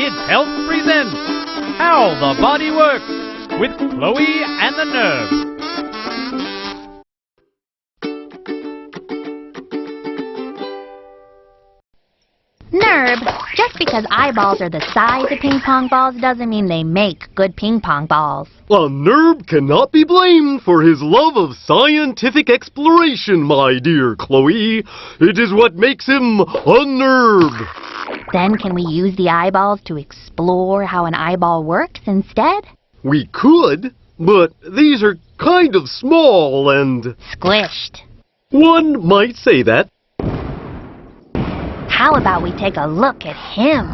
Kids Health presents How the Body Works with Chloe and the Nerve. Nerve, just because eyeballs are the size of ping pong balls doesn't mean they make good ping pong balls. A Nerve cannot be blamed for his love of scientific exploration, my dear Chloe. It is what makes him a Nerve. Then can we use the eyeballs to explore how an eyeball works instead? We could, but these are kind of small and... Squished. One might say that. How about we take a look at him?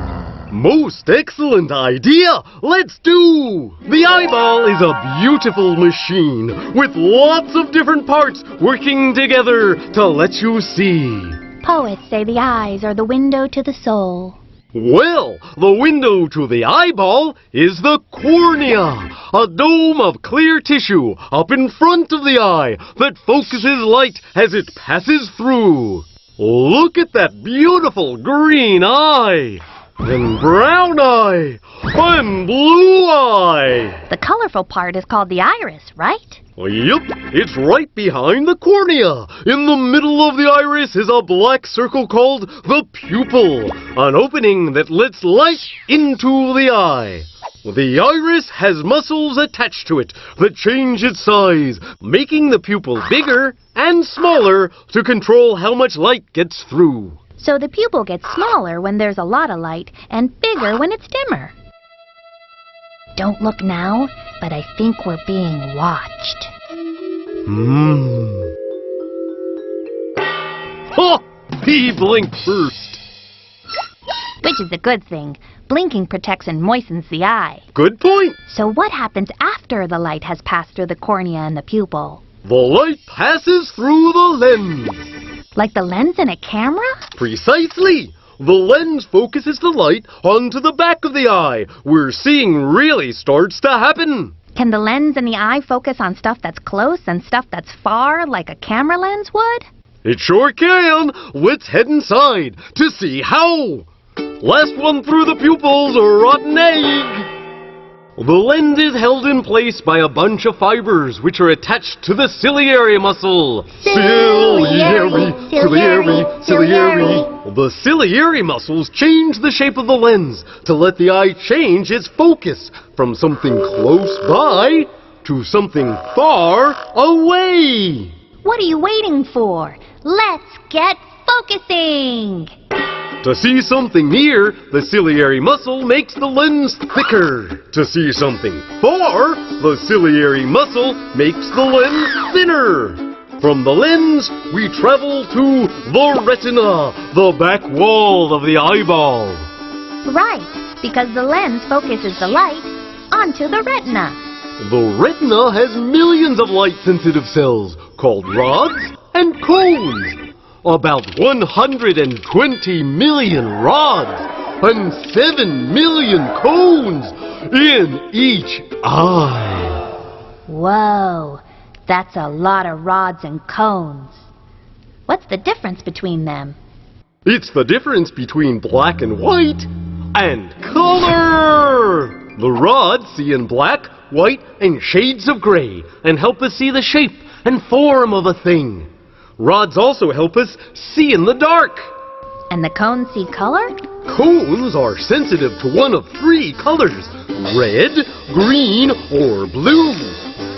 Most excellent idea! Let's do! The eyeball is a beautiful machine with lots of different parts working together to let you see. Poets say the eyes are the window to the soul. Well, the window to the eyeball is the cornea, a dome of clear tissue up in front of the eye that focuses light as it passes through. Look at that beautiful green eye, and brown eye, and blue eye. The colorful part is called the iris, right? Yep, it's right behind the cornea. In the middle of the iris is a black circle called the pupil, an opening that lets light into the eye. The iris has muscles attached to it that change its size, making the pupil bigger and smaller to control how much light gets through. So the pupil gets smaller when there's a lot of light and bigger when it's dimmer. Don't look now, but I think we're being watched. Ha! He blinked first. Which is a good thing. Blinking protects and moistens the eye. Good point. So what happens after the light has passed through the cornea and the pupil? The light passes through the lens. Like the lens in a camera? Precisely. The lens focuses the light onto the back of the eye, where seeing really starts to happen. Can the lens in the eye focus on stuff that's close and stuff that's far, like a camera lens would? It sure can. Let's head inside to see how. Last one through the pupil's a rotten egg. The lens is held in place by a bunch of fibers which are attached to the ciliary muscle. Ciliary. The ciliary muscles change the shape of the lens to let the eye change its focus from something close by to something far away. What are you waiting for? Let's get focusing! To see something near, the ciliary muscle makes the lens thicker. To see something far, the ciliary muscle makes the lens thinner. From the lens, we travel to the retina, the back wall of the eyeball. Right, because the lens focuses the light onto the retina. The retina has millions of light-sensitive cells called rods and cones. About 120 million rods and 7 million cones in each eye. Whoa, that's a lot of rods and cones. What's the difference between them? It's the difference between black and white and color. The rods see in black, white, and shades of gray and help us see the shape and form of a thing. Rods also help us see in the dark. And the cones see color? Cones are sensitive to one of three colors: red, green, or blue.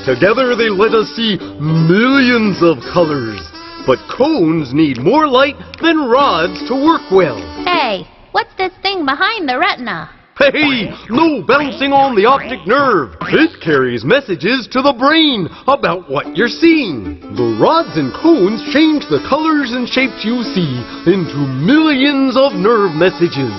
Together they let us see millions of colors. But cones need more light than rods to work well. Hey, what's this thing behind the retina? Hey, no bouncing on the optic nerve. It carries messages to the brain about what you're seeing. The rods and cones change the colors and shapes you see into millions of nerve messages.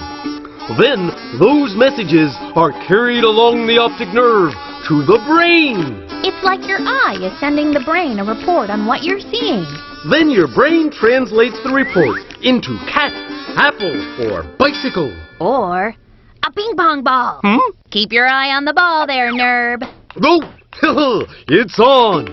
Then, those messages are carried along the optic nerve to the brain. It's like your eye is sending the brain a report on what you're seeing. Then your brain translates the report into cat, apple, or bicycle. Or a ping pong ball. Keep your eye on the ball there, Nerve. Oh, it's on.